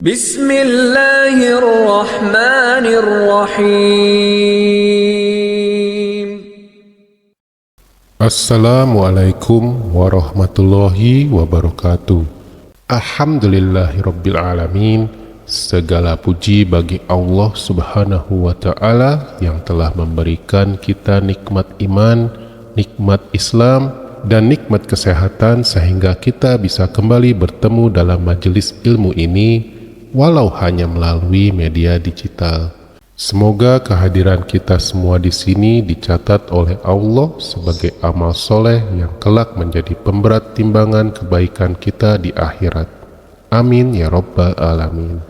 Bismillahirrahmanirrahim. Assalamualaikum warahmatullahi wabarakatuh. Alhamdulillahirabbil alamin. Segala puji bagi Allah Subhanahu wa taala yang telah memberikan kita nikmat iman, nikmat Islam, dan nikmat kesehatan sehingga kita bisa kembali bertemu dalam majelis ilmu ini walau hanya melalui media digital. Semoga kehadiran kita semua di sini dicatat oleh Allah sebagai amal soleh yang kelak menjadi pemberat timbangan kebaikan kita di akhirat. Amin ya rabbal alamin.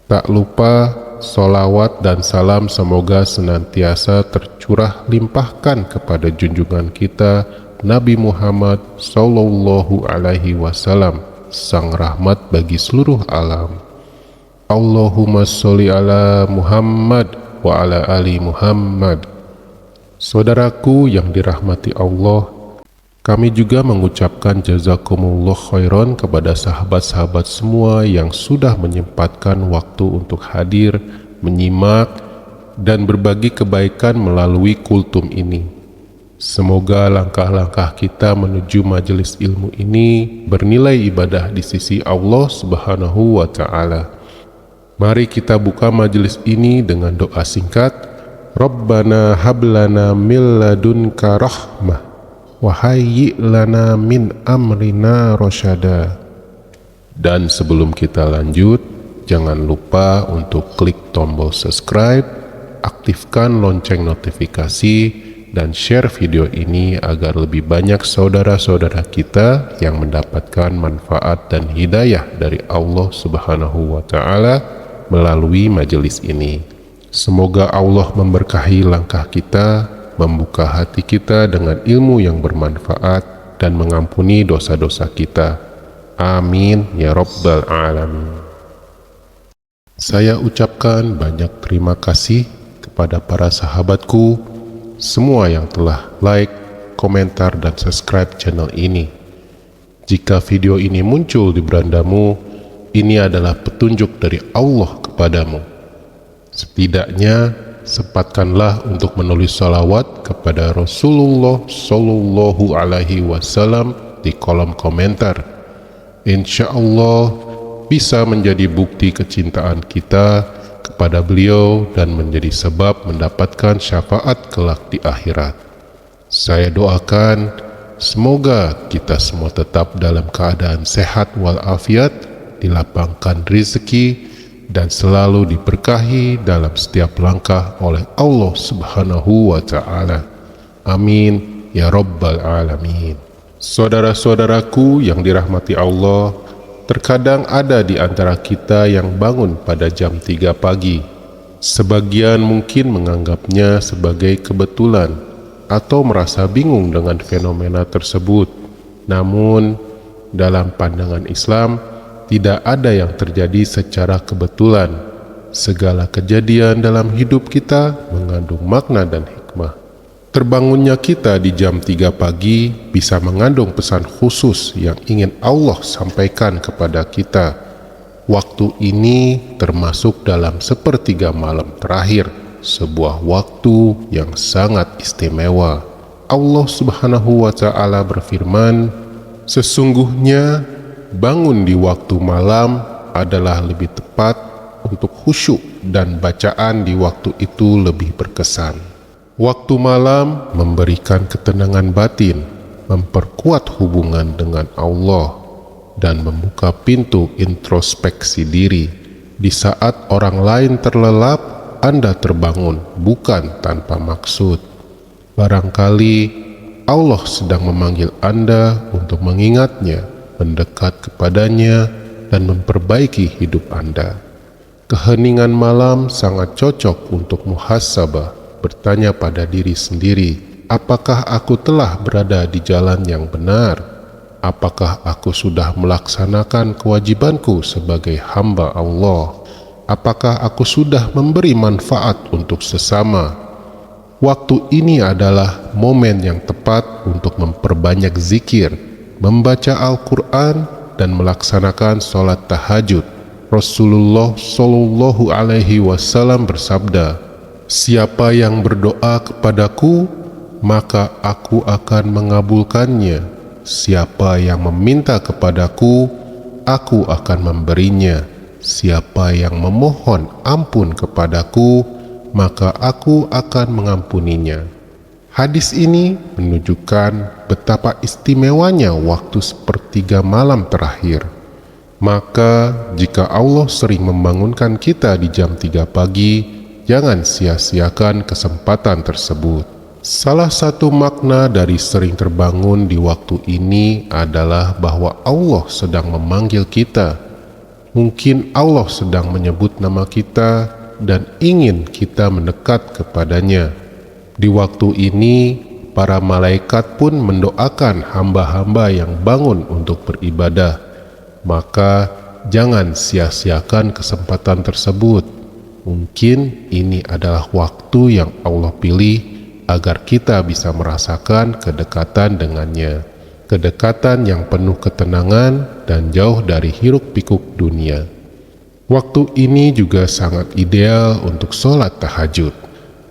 Tak lupa solawat dan salam semoga senantiasa tercurah limpahkan kepada junjungan kita Nabi Muhammad Sallallahu Alaihi Wasallam, sang rahmat bagi seluruh alam. Allahumma sholli ala Muhammad wa ala ali Muhammad. Saudaraku yang dirahmati Allah, kami juga mengucapkan jazakumullah khairan kepada sahabat-sahabat semua yang sudah menyempatkan waktu untuk hadir, menyimak, dan berbagi kebaikan melalui kultum ini. Semoga langkah-langkah kita menuju majelis ilmu ini bernilai ibadah di sisi Allah Subhanahu wa ta'ala. Mari kita buka majelis ini dengan doa singkat. Rabbana hablana min ladunka rahmah wa hayyi' lana min amrina rasyada. Dan sebelum kita lanjut, jangan lupa untuk klik tombol subscribe, aktifkan lonceng notifikasi, dan share video ini agar lebih banyak saudara-saudara kita yang mendapatkan manfaat dan hidayah dari Allah Subhanahu wa ta'ala melalui majelis ini. Semoga Allah memberkahi langkah kita, membuka hati kita dengan ilmu yang bermanfaat, dan mengampuni dosa-dosa kita. Amin ya rabbal alamin. Saya ucapkan banyak terima kasih kepada para sahabatku semua yang telah like, komentar, dan subscribe channel ini. Jika video ini muncul di berandamu, ini adalah petunjuk dari Allah kepadamu. Setidaknya sempatkanlah untuk menulis salawat kepada Rasulullah Sallallahu Alaihi Wasallam di kolom komentar. Insya Allah bisa menjadi bukti kecintaan kita kepada beliau dan menjadi sebab mendapatkan syafaat kelak di akhirat. Saya doakan semoga kita semua tetap dalam keadaan sehat walafiat, dilapangkan rezeki, dan selalu diberkahi dalam setiap langkah oleh Allah Subhanahu wa ta'ala. Amin ya rabbal alamin. Saudara-saudaraku yang dirahmati Allah, terkadang ada di antara kita yang bangun pada jam 3 pagi. Sebagian mungkin menganggapnya sebagai kebetulan atau merasa bingung dengan fenomena tersebut. Namun, dalam pandangan Islam, tidak ada yang terjadi secara kebetulan. Segala kejadian dalam hidup kita mengandung makna dan hikmah. Terbangunnya kita di jam 3 pagi bisa mengandung pesan khusus yang ingin Allah sampaikan kepada kita. Waktu ini termasuk dalam sepertiga malam terakhir, sebuah waktu yang sangat istimewa. Allah Subhanahu wa ta'ala berfirman, sesungguhnya bangun di waktu malam adalah lebih tepat untuk khusyuk dan bacaan di waktu itu lebih berkesan. Waktu malam memberikan ketenangan batin, memperkuat hubungan dengan Allah, dan membuka pintu introspeksi diri. Di saat orang lain terlelap, Anda terbangun bukan tanpa maksud. Barangkali Allah sedang memanggil Anda untuk mengingatnya, mendekat kepadanya, dan memperbaiki hidup Anda. Keheningan malam sangat cocok untuk muhasabah, bertanya pada diri sendiri, apakah aku telah berada di jalan yang benar? Apakah aku sudah melaksanakan kewajibanku sebagai hamba Allah? Apakah aku sudah memberi manfaat untuk sesama? Waktu ini adalah momen yang tepat untuk memperbanyak zikir, membaca Al-Quran, dan melaksanakan sholat tahajud. Rasulullah Shallallahu Alaihi Wasallam bersabda, "Siapa yang berdoa kepadaku, maka aku akan mengabulkannya. Siapa yang meminta kepadaku, aku akan memberinya. Siapa yang memohon ampun kepadaku, maka aku akan mengampuninya." Hadis ini menunjukkan betapa istimewanya waktu sepertiga malam terakhir. Maka jika Allah sering membangunkan kita di jam 3 pagi, jangan sia-siakan kesempatan tersebut. Salah satu makna dari sering terbangun di waktu ini adalah bahwa Allah sedang memanggil kita. Mungkin Allah sedang menyebut nama kita dan ingin kita mendekat kepadanya. Di waktu ini, para malaikat pun mendoakan hamba-hamba yang bangun untuk beribadah. Maka jangan sia-siakan kesempatan tersebut. Mungkin ini adalah waktu yang Allah pilih agar kita bisa merasakan kedekatan dengannya. Kedekatan yang penuh ketenangan dan jauh dari hiruk-pikuk dunia. Waktu ini juga sangat ideal untuk sholat tahajud.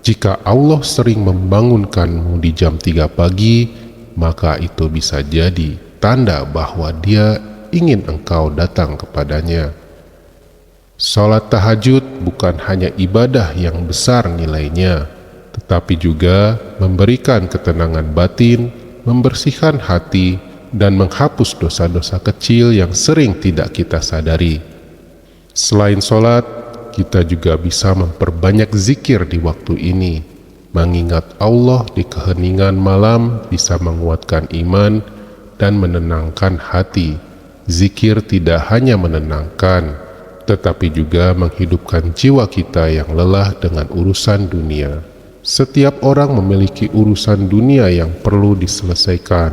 Jika Allah sering membangunkanmu di jam 3 pagi, maka itu bisa jadi tanda bahwa Dia ingin engkau datang kepadanya. Salat tahajud bukan hanya ibadah yang besar nilainya, tetapi juga memberikan ketenangan batin, membersihkan hati, dan menghapus dosa-dosa kecil yang sering tidak kita sadari. Selain salat, kita juga bisa memperbanyak zikir di waktu ini. Mengingat Allah di keheningan malam bisa menguatkan iman dan menenangkan hati. Zikir tidak hanya menenangkan, tetapi juga menghidupkan jiwa kita yang lelah dengan urusan dunia. Setiap orang memiliki urusan dunia yang perlu diselesaikan.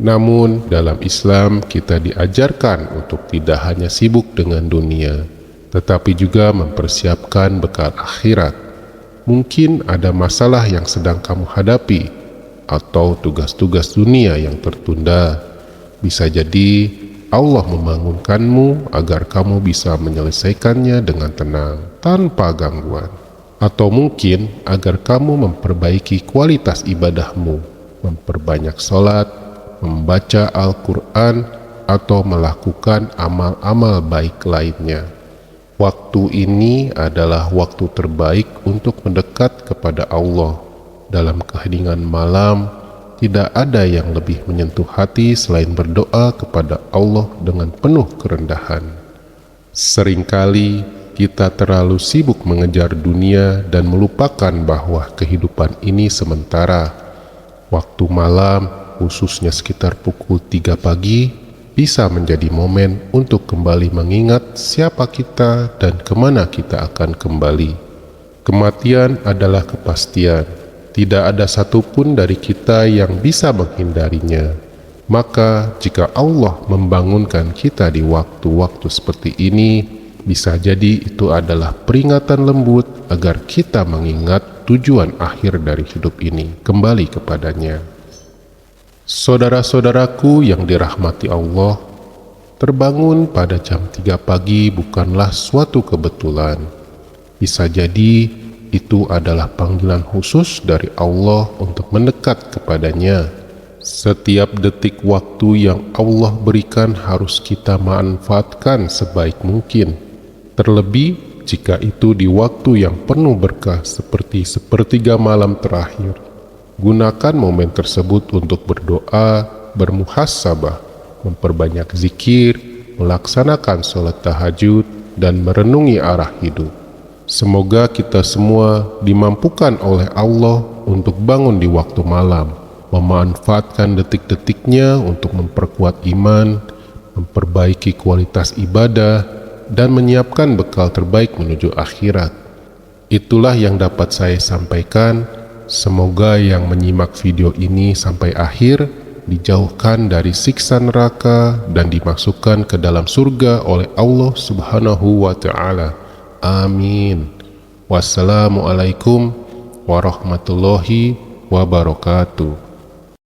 Namun, dalam Islam kita diajarkan untuk tidak hanya sibuk dengan dunia, tetapi juga mempersiapkan bekal akhirat. Mungkin ada masalah yang sedang kamu hadapi, atau tugas-tugas dunia yang tertunda. Bisa jadi Allah membangunkanmu agar kamu bisa menyelesaikannya dengan tenang, tanpa gangguan. Atau mungkin agar kamu memperbaiki kualitas ibadahmu, memperbanyak sholat, membaca Al-Quran, atau melakukan amal-amal baik lainnya. Waktu ini adalah waktu terbaik untuk mendekat kepada Allah. Dalam keheningan malam, tidak ada yang lebih menyentuh hati selain berdoa kepada Allah dengan penuh kerendahan. Seringkali kita terlalu sibuk mengejar dunia dan melupakan bahwa kehidupan ini sementara. Waktu malam, khususnya sekitar pukul 3 pagi, bisa menjadi momen untuk kembali mengingat siapa kita dan kemana kita akan kembali. Kematian adalah kepastian. Tidak ada satupun dari kita yang bisa menghindarinya. Maka jika Allah membangunkan kita di waktu-waktu seperti ini, bisa jadi itu adalah peringatan lembut agar kita mengingat tujuan akhir dari hidup ini, kembali kepadanya. Saudara-saudaraku yang dirahmati Allah, terbangun pada jam 3 pagi bukanlah suatu kebetulan. Bisa jadi itu adalah panggilan khusus dari Allah untuk mendekat kepadanya. Setiap detik waktu yang Allah berikan harus kita manfaatkan sebaik mungkin. Terlebih jika itu di waktu yang penuh berkah seperti sepertiga malam terakhir. Gunakan momen tersebut untuk berdoa, bermuhasabah, memperbanyak zikir, melaksanakan sholat tahajud, dan merenungi arah hidup. Semoga kita semua dimampukan oleh Allah untuk bangun di waktu malam, memanfaatkan detik-detiknya untuk memperkuat iman, memperbaiki kualitas ibadah, dan menyiapkan bekal terbaik menuju akhirat. Itulah yang dapat saya sampaikan. Semoga yang menyimak video ini sampai akhir dijauhkan dari siksa neraka dan dimasukkan ke dalam surga oleh Allah Subhanahu wa Ta'ala. Amin. Wassalamualaikum warahmatullahi wabarakatuh.